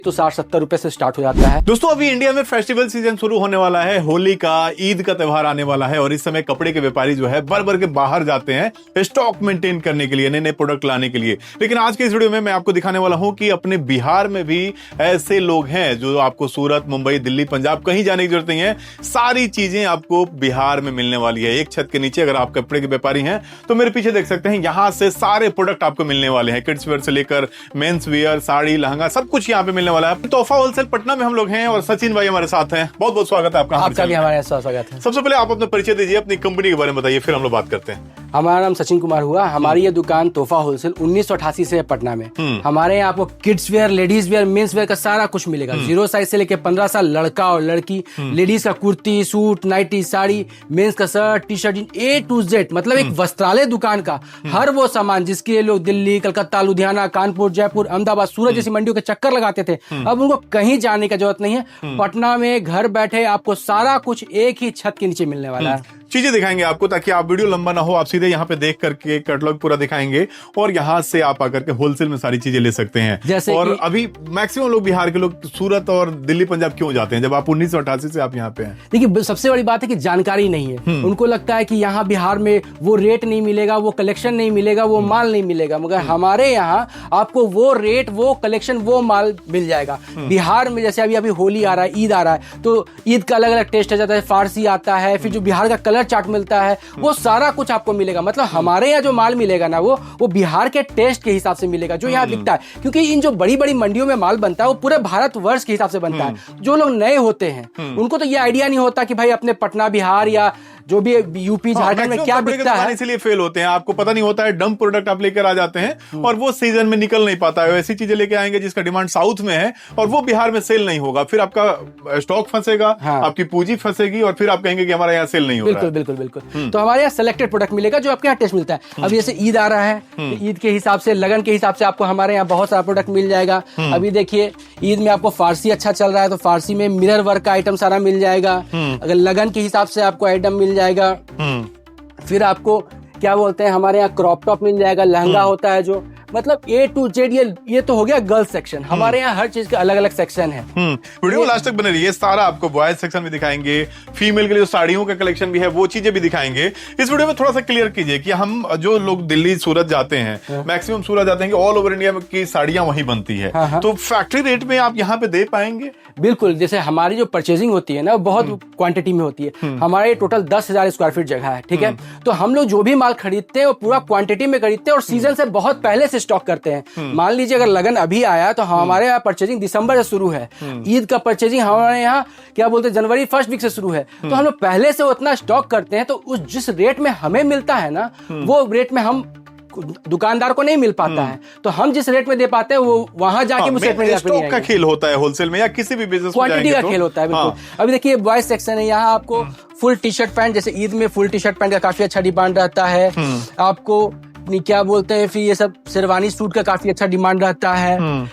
तो 60-70 रुपए से स्टार्ट हो जाता है। दोस्तों अभी इंडिया में फेस्टिवल सीजन शुरू होने वाला है, होली का, ईद का त्योहार आने वाला है और इस समय कपड़े के व्यापारी जो है भर भर के बाहर जाते हैं स्टॉक मेंटेन करने के लिए, नए नए प्रोडक्ट लाने के लिए। लेकिन आज के इस वीडियो में मैं आपको दिखाने वाला हूं कि अपने बिहार में भी ऐसे लोग हैं जो आपको सूरत, मुंबई, दिल्ली, पंजाब कहीं जाने की जरूरत नहीं है, सारी चीजें आपको बिहार में मिलने वाली है। एक छत के नीचे अगर आप कपड़े के व्यापारी हैं तो मेरे पीछे देख सकते हैं, यहां से सारे प्रोडक्ट आपको मिलने वाले हैं, किड्स वेयर से लेकर मेंस वेयर, साड़ी, लहंगा, सब कुछ यहाँ पे मिलने वाला है। तोहफा होलसेल पटना में हम लोग हैं और सचिन भाई हमारे साथ हैं। बहुत बहुत स्वागत है आपका भी हमारे साथ स्वागत है। सबसे पहले आप अपना परिचय दीजिए, अपनी कंपनी के बारे में बताइए, फिर हम लोग बात करते हैं। हमारा नाम सचिन कुमार हुआ। हमारी ये दुकान तोहफा होलसेल 1988 से है पटना में। हमारे यहाँ आपको kids where, ladies wear, men's wear का सारा कुछ मिलेगा। 0 साइज से लेकर 15 साल लड़का और लड़की, लेडीज का kurti, suit, nighty, sari, men's का shirt, T shirt, A to Z, मतलब एक वस्त्रालय दुकान का हर वो सामान जिसके लिए लोग दिल्ली, कलकत्ता, लुधियाना, कानपुर, जयपुर, अहमदाबाद, सूरत जैसी मंडियों के चक्कर लगाते थे, अब उनको कहीं जाने की जरूरत नहीं है। पटना में घर बैठे आपको सारा कुछ एक ही छत के नीचे मिलने वाला है। चीजें दिखाएंगे आपको ताकि आप वीडियो लंबा ना हो, आप सीधे यहाँ पे देख करके कैटलॉग पूरा दिखाएंगे और यहाँ से आप आकर के होलसेल में सारी चीजें ले सकते हैं। जैसे और अभी मैक्सिमम लोग, बिहार के लोग सूरत और दिल्ली, पंजाब क्यों जाते हैं जब आप 1988 से आप यहाँ पे हैं? देखिए, सबसे बड़ी बात है कि जानकारी नहीं है। उनको लगता है कि यहाँ बिहार में वो रेट नहीं मिलेगा, वो कलेक्शन नहीं मिलेगा, वो माल नहीं मिलेगा, मगर हमारे यहाँ आपको वो रेट, वो कलेक्शन, वो माल मिल जाएगा। बिहार में जैसे अभी होली आ रहा है, ईद आ रहा है, तो ईद का अलग अलग टेस्ट आ जाता है, फारसी आता है, फिर जो बिहार का कलर चार्ट मिलता है, वो सारा कुछ आपको मिलेगा। मतलब हमारे यहाँ जो माल मिलेगा ना, वो बिहार के टेस्ट के हिसाब से मिलेगा जो यहाँ बिकता है। क्योंकि इन जो बड़ी बड़ी मंडियों में माल बनता है वो पूरे भारतवर्ष के हिसाब से बनता है। जो लोग नए होते हैं उनको तो ये आइडिया नहीं होता कि भाई अपने पटना, बिहार या जो भी यूपी, झारखंड में क्या बिकता है, इसलिए फेल होते हैं। आपको पता नहीं होता है, डम प्रोडक्ट आप लेकर आ जाते हैं और वो सीजन में निकल नहीं पाता है। ऐसी चीजें लेके आएंगे जिसका डिमांड साउथ में है और वो बिहार में सेल नहीं होगा, फिर आपका स्टॉक फंसेगा, आपकी पूंजी फंसेगी और फिर आप कहेंगे कि हमारे यहाँ सेल नहीं हो रहा है। बिल्कुल बिल्कुल। तो हमारे यहाँ सिलेक्टेड प्रोडक्ट मिलेगा जो आपके यहाँ टेस्ट मिलता है। अभी जैसे ईद आ रहा है, तो ईद के हिसाब से, लगन के हिसाब से आपको हमारे यहाँ बहुत सारा प्रोडक्ट मिल जाएगा। अभी देखिए, ईद में आपको फारसी अच्छा चल रहा है तो फारसी में मिरर वर्क का आइटम सारा मिल जाएगा। अगर लगन के हिसाब से आपको आइटम मिल जाएगा। फिर आपको क्या बोलते हैं, हमारे यहाँ क्रॉप टॉप मिल जाएगा, लहंगा होता है जो, मतलब A to Z। ये तो हो गया गर्ल्स सेक्शन। हमारे यहाँ हर चीज के अलग अलग सेक्शन है। वीडियो लास्ट तक बने रहिए, सारा आपको बॉयज सेक्शन में दिखाएंगे, फीमेल के लिए जो साड़ियों का कलेक्शन भी है वो चीजें भी दिखाएंगे। इस वीडियो में थोड़ा सा क्लियर कीजिए कि हम जो लोग दिल्ली, सूरत जाते हैं, मैक्सिमम सूरत जाते हैं कि ऑल ओवर इंडिया की साड़ियां वहीं बनती है, तो फैक्ट्री रेट में आप यहाँ पे दे पाएंगे? बिल्कुल। जैसे हमारी जो परचेजिंग होती है ना, बहुत क्वांटिटी में होती है। हमारे टोटल 10,000 स्क्वायर फीट जगह है, ठीक है। तो हम लोग जो भी माल खरीदते हैं वो पूरा क्वांटिटी में खरीदते हैं और सीजन से बहुत पहले से स्टॉक करते हैं। मान लीजिए अगर लगन अभी आया तो हमारे यहाँ परचेजिंग दिसंबर से शुरू है। ईद का परचेजिंग हमारे यहाँ क्या बोलते हैं, जनवरी फर्स्ट वीक से शुरू है। तो हम लोग पहले से उतना स्टॉक करते हैं, तो उस जिस रेट में हमें मिलता है ना, वो रेट में हम दुकानदार को नहीं मिल पाता है। तो हम जिस रेट में दे पाते हैं वो वहां जाके स्टॉक का खेल होता है होलसेल में या किसी भी बिजनेस क्वांटिटी का खेल होता है। बिल्कुल। अभी देखिए, बॉयज सेक्शन है, यहाँ आपको फुल टी शर्ट पैंट, जैसे ईद में फुल टी शर्ट पैंट का काफी अच्छा डिमांड रहता है। आपको क्या बोलते हैं, फिर ये सब शेरवानी सूट का काफी अच्छा डिमांड रहता है।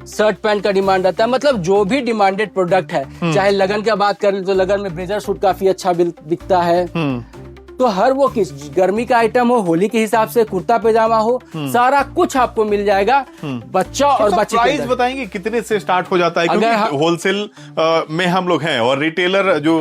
शर्ट पैंट का डिमांड रहता है। मतलब जो भी डिमांडेड प्रोडक्ट है, चाहे लगन की बात करें तो लगन में ब्लेजर सूट काफी अच्छा बिकता है। तो हर वो किस गर्मी का आइटम हो, होली के हिसाब से कुर्ता पैजामा हो, सारा कुछ आपको मिल जाएगा। बच्चा और बच्चे प्राइस बताएंगे कितने से स्टार्ट हो जाता है? क्योंकि होलसेल में हम लोग हैं और रिटेलर जो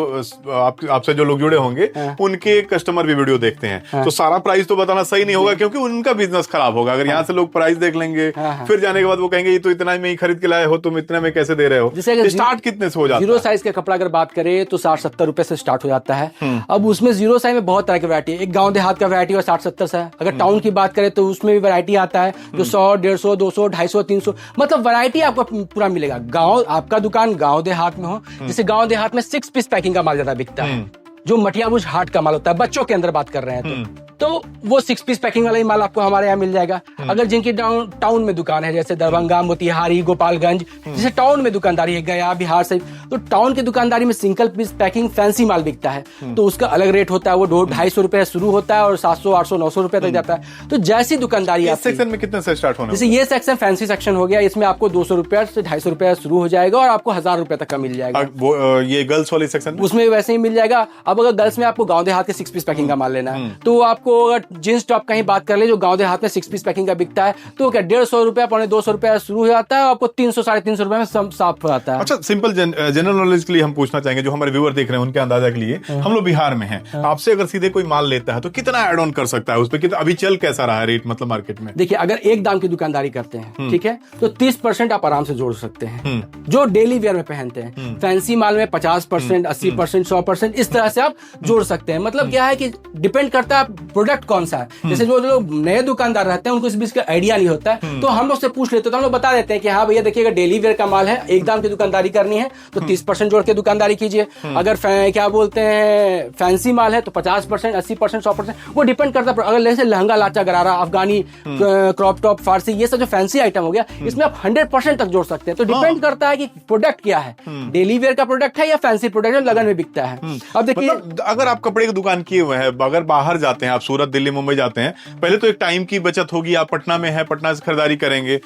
आपसे जो लोग जुड़े होंगे उनके कस्टमर भी वीडियो देखते हैं, तो सारा प्राइस तो बताना सही नहीं होगा क्योंकि उनका बिजनेस खराब होगा। अगर यहाँ से लोग प्राइस देख लेंगे, फिर जाने के बाद वो कहेंगे ये तो इतना में ही खरीद के लाए हो, तुम इतने में कैसे दे रहे हो? स्टार्ट कितने से हो जाता है? 0 साइज का कपड़ा अगर बात करें तो 60-70 रुपए से स्टार्ट हो जाता है। अब उसमें 0 साइज में बहुत तरह की वैरायटी है। एक गांव देहात का वैरायटी और 60-70 से है। अगर टाउन की बात करें तो उसमें भी वैरायटी आता है जो 100, 150, 200, 250, 300, मतलब वैरायटी आपको पूरा मिलेगा। गांव, आपका दुकान गांव देहात में हो, जैसे गांव देहात में 6 पीस पैकिंग का माल ज्यादा बिकता है, जो मटियाबुज हाट का माल होता है, बच्चों के अंदर बात कर रहे हैं तो वो 6 पीस पैकिंग वाला ही माल आपको हमारे यहाँ मिल जाएगा। अगर जिनकी टाउन में दुकान है, जैसे दरभंगा, मोतिहारी, गोपालगंज, जैसे टाउन में दुकानदारी है, गया, बिहार से, तो टाउन की दुकानदारी में सिंगल पीस पैकिंग फैंसी माल बिकता है, तो उसका अलग रेट होता है। वो 250 रुपए शुरू होता है और 700, 800, 900 रुपए तक जाता है। तो जैसी दुकानदारी, इस सेक्शन में कितने से स्टार्ट होना? जैसे ये सेक्शन फैंसी सेक्शन हो गया, इसमें आपको 200 रुपए से 250 रुपए शुरू हो जाएगा और आपको 1000 रुपए तक का मिल जाएगा। ये गर्ल्स वाली सेक्शन उसमें वैसे ही मिल जाएगा। अब अगर गर्ल्स में आपको गांव देहात के 6 पीस पैकिंग का माल लेना है तो आपको आपको अगर जींस टॉप कहीं बात कर ले जो गांव देहात में 6 पीस पैकिंग का बिकता है, तो क्या 150 रुपया 250 रुपया शुरू हो जाता है, आपको 300 350 रुपए में साफ हो जाता है। अच्छा, सिंपल जनरल नॉलेज के लिए हम पूछना चाहेंगे, जो हमारे व्यूअर देख रहे हैं उनके अंदाजा के लिए, हम लोग बिहार में हैं, आपसे अगर सीधे कोई माल लेता है तो कितना एड ऑन कर सकता है उस पर? कितना अभी चल कैसा रहा है रेट, मतलब मार्केट में? देखिए, अगर एक दाम की दुकानदारी करते हैं, ठीक है, तो 30% आप आराम से जोड़ सकते हैं, जो डेली वेयर में पहनते हैं। फैंसी माल में 50%, 80%, 100% इस तरह से आप जोड़ सकते हैं। मतलब क्या है कि डिपेंड करता है प्रोडक्ट कौन सा है। जैसे जो लोग नए दुकानदार रहते हैं उनको इस बीच का आइडिया नहीं होता है, तो हम लोग से पूछ लेते हैं, तो हम लोग बता देते हैं कि हाँ भैया देखिए, अगर डेली वेयर का माल है, एक दाम की दुकानदारी करनी है तो 30% जोड़ के दुकानदारी कीजिए। अगर क्या बोलते हैं फैंसी माल है तो 50%, 80%, 100%, वो डिपेंड करता है। अगर जैसे लहंगा, लाचा, गरारा, अफगानी, क्रॉप टॉप, फारसी, ये सब जो फैंसी आइटम हो गया, इसमें आप 100% तक जोड़ सकते हैं। तो डिपेंड करता है कि प्रोडक्ट क्या है, डेली वेयर का प्रोडक्ट है या फैंसी प्रोडक्ट है, लगन में बिकता है। अब देखिए, मतलब अगर आप कपड़े की दुकान किए हुए हैं, अगर बाहर जाते हैं, आप सूरत, दिल्ली, मुंबई जाते हैं, पहले तो एक टाइम की बचत होगी। आप पटना में है, पटना से खरीदारी करेंगे,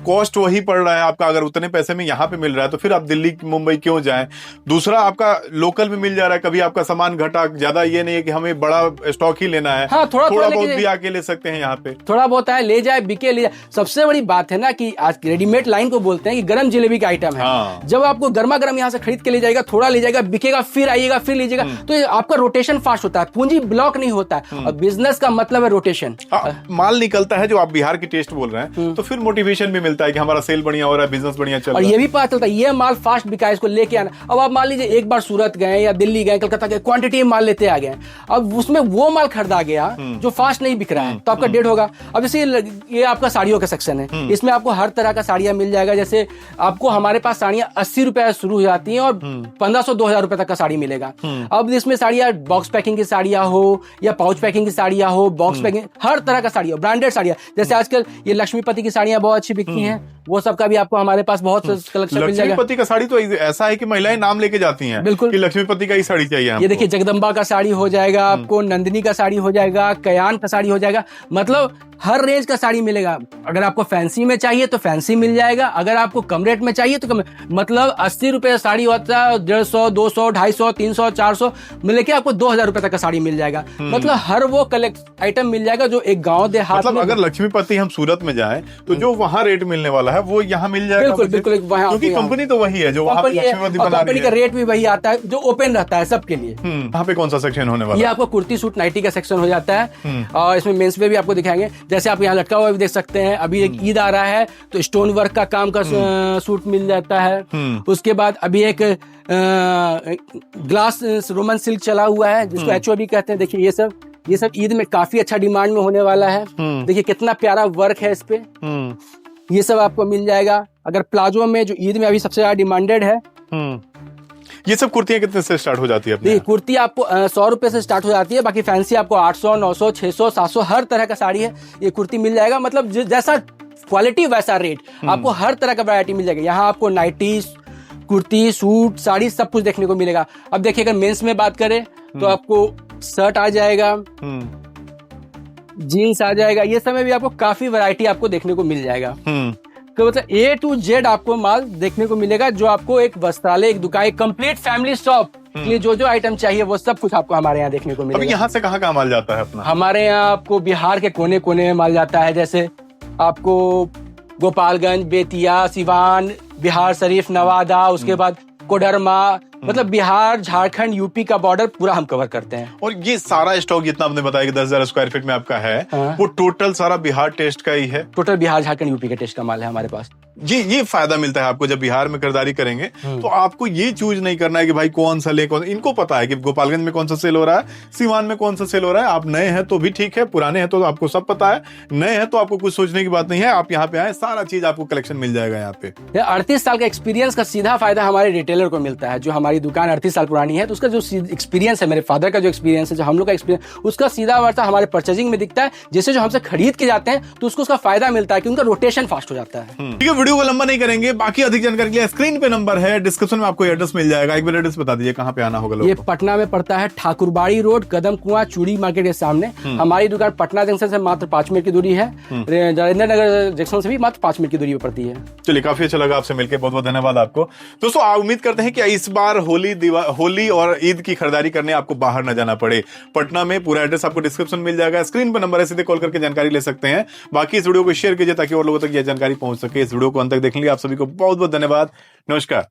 कॉस्ट वही पड़ रहा है आपका। अगर उतने पैसे में यहाँ पे मिल रहा है तो फिर आप दिल्ली, मुंबई क्यों जाएं? दूसरा, आपका लोकल में मिल जा रहा है, कभी आपका सामान घटा, ज्यादा ये नहीं है कि हमें बड़ा स्टॉक ही लेना है। हाँ, थोड़ा बहुत भी आके ले सकते हैं यहाँ पे, थोड़ा बहुत है, ले जाए, बिके, ले जाए। सबसे बड़ी बात है ना कि आज रेडीमेड लाइन को बोलते हैं कि गरम जलेबी का आइटम है। हाँ। जब आपको गर्मा गर्म यहाँ से खरीद के ले जाएगा, थोड़ा ले जाएगा, बिकेगा, फिर आइएगा, फिर लीजिएगा, तो आपका रोटेशन फास्ट होता है, पूंजी ब्लॉक नहीं होता है। और बिजनेस का मतलब है रोटेशन। माल निकलता है जो आप बिहार की टेस्ट बोल रहे हैं, तो फिर मोटिवेशन भी मिलता है कि हमारा सेल बढ़िया हो रहा है, बिजनेस बढ़िया चल रहा है। और ये भी पता चलता है ये माल फास्ट बिका, इसको लेके आना। अब आप मान लीजिए एक बार सूरत गए या दिल्ली गए, कलकत्ता गए, क्वांटिटी में माल लेते आ गए, अब उसमें वो माल खरीदा गया जो फास्ट नहीं बिक रहा है, तो आपका डेड होगा। अब जैसे ये आपका साड़ियों का सेक्शन है, इसमें आपको हर तरह का साड़ियां मिल जाएगा। जैसे आपको हमारे पास साड़ियां 80 रुपए शुरू हो जाती हैं और 1500 2000 रुपए तक का साड़ी मिलेगा। अब इसमें साड़ियां बॉक्स पैकिंग की साड़ियां हो या पाउच पैकिंग की साड़ियां हो, बॉक्स पैकिंग, हर तरह का साड़ी हो, ब्रांडेड साड़ियां। जैसे आजकल ये लक्ष्मीपति की साड़ियां बहुत अच्छी बिकती हैं, वो सब का भी आपको हमारे पास बहुत कलेक्शन मिल जाएगा। लक्ष्मीपति का साड़ी तो ऐसा है कि महिलाएं नाम लेके जाती हैं, बिल्कुल, कि लक्ष्मीपति का ही साड़ी चाहिए। ये देखिए, जगदम्बा का साड़ी हो जाएगा आपको, नंदिनी का साड़ी हो जाएगा, कयान का साड़ी हो जाएगा, मतलब हर रेंज का साड़ी मिलेगा। अगर आपको फैंसी में चाहिए तो फैंसी मिल जाएगा, अगर आपको कम रेट में चाहिए तो कम। मतलब 80 रुपए साड़ी होता है, 150, 200, 250, 300, 400 मिले के आपको 2000 रुपए तक का साड़ी मिल जाएगा। मतलब हर वो आइटम मिल जाएगा जो एक गांव देहात मतलब अगर लक्ष्मीपति हम सूरत में जाएं तो जो वहाँ रेट मिलने वाला है वो यहाँ मिल जाएगा। बिल्कुल बिल्कुल, क्योंकि कंपनी तो वही है जो वहाँ लक्ष्मीपति बना रही है। कंपनी का रेट भी वही आता है जो ओपन रहता है सबके लिए। वहाँ पे कौन सा सेक्शन होने वाला है? ये आपको कुर्ती सूट नाइटी का सेक्शन हो जाता है, और इसमें मेंस वेयर भी आपको दिखाएंगे। जैसे आप यहाँ लटका हुआ भी देख सकते हैं, अभी एक ईद आ रहा है तो स्टोन वर्क का काम का सूट मिल जाता है। उसके बाद अभी एक ग्लास रोमन सिल्क चला हुआ है जिसको HOB कहते हैं। देखिए ये सब ईद में काफी अच्छा डिमांड में होने वाला है। देखिए कितना प्यारा वर्क है इस पे, ये सब आपको मिल जाएगा। अगर प्लाजो में जो ईद में अभी सबसे ज्यादा डिमांडेड है, ये सब कुर्तियां कितने से स्टार्ट हो जाती है? देखिए कुर्ती आपको 100 रुपए से स्टार्ट हो जाती है, बाकी फैंसी आपको 800, 900, 600, 700 हर तरह का साड़ी है ये कुर्ती मिल जाएगा। मतलब जैसा क्वालिटी वैसा रेट, आपको हर तरह का वैरायटी मिल जाएगा। यहाँ आपको नाइटी, कुर्ती, सूट, साड़ी सब कुछ देखने को मिलेगा। अब देखिए अगर मेंस में बात करें तो आपको शर्ट आ जाएगा, जीन्स आ जाएगा, ये सब में भी आपको काफी वैरायटी आपको देखने को मिल जाएगा। तो मतलब A to Z आपको माल देखने को मिलेगा, जो आपको एक वस्त्रालय, एक दुकान, एक कंप्लीट फैमिली शॉप के लिए जो आइटम चाहिए वो सब कुछ आपको हमारे यहाँ देखने को मिलेगा। अभी यहाँ से कहाँ माल जाता है अपना? हमारे यहाँ आपको बिहार के कोने कोने में माल जाता है। जैसे आपको गोपालगंज, बेतिया, सिवान, बिहार शरीफ, नवादा, उसके बाद कोडरमा, मतलब बिहार, झारखंड, यूपी का बॉर्डर पूरा हम कवर करते हैं। और ये सारा स्टॉक जितना आपने बताया कि 10,000 स्क्वायर फीट में आपका है, वो टोटल सारा बिहार टेस्ट का ही है? टोटल बिहार, झारखंड, यूपी के टेस्ट का माल है हमारे पास। ये फायदा मिलता है आपको जब बिहार में खरीदारी करेंगे तो आपको ये चूज नहीं करना है कि भाई कौन सा ले, इनको पता है कि गोपालगंज में कौन सा सेल हो रहा है, सिवान में कौन सा सेल हो रहा है। आप नए हैं तो भी ठीक है, पुराने हैं तो आपको सब पता है, नए हैं तो आपको कुछ सोचने की बात नहीं है। आप यहाँ पे आए, सारा चीज आपको कलेक्शन मिल जाएगा यहाँ पे। 38 साल का एक्सपीरियंस का सीधा फायदा हमारे रिटेलर को मिलता है। जो हमारी दुकान 38 साल पुरानी है तो उसका जो एक्सपीरियंस है, मेरे फादर का जो एक्सपीरियंस है, जो हम लोग का एक्सपीरियंस, उसका सीधा वार्ता हमारे परचेजिंग में दिखता है। जैसे जो हमसे खरीद के जाते हैं तो उसको उसका फायदा मिलता है कि उनका रोटेशन फास्ट हो जाता है। ठीक है। वीडियो को लंबा नहीं करेंगे, बाकी अधिक जानकारी के लिए स्क्रीन पे नंबर है, डिस्क्रिप्शन में आपको एड्रेस मिल जाएगा। एक बार एड्रेस बता दीजिए कहाँ पे आना होगा लोगों ये को। पटना में पड़ता है, ठाकुरबाड़ी रोड, कदम कुआं, चूड़ी मार्केट के सामने। हमारी दुकान पटना जंक्शन से मात्र 5 मिनट की दूरी है, नरेंद्र नगर जंक्शन से भी मात्र 5 मिनट की दूरी पर पड़ती है। चलिए, काफी अच्छा लगा आपसे मिलकर, बहुत बहुत धन्यवाद आपको। दोस्तों, उम्मीद करते हैं कि इस बार होली और ईद की खरीदारी करने आपको बाहर न जाना पड़े। पटना में पूरा एड्रेस आपको डिस्क्रिप्शन मिल जाएगा, स्क्रीन पर नंबर है, सीधे कॉल करके जानकारी ले सकते हैं। बाकी इस वीडियो को शेयर कीजिए ताकि और लोगों तक यह जानकारी पहुंच सके। इस वीडियो को अंत तक देखने के लिए आप सभी को बहुत बहुत धन्यवाद। नमस्कार।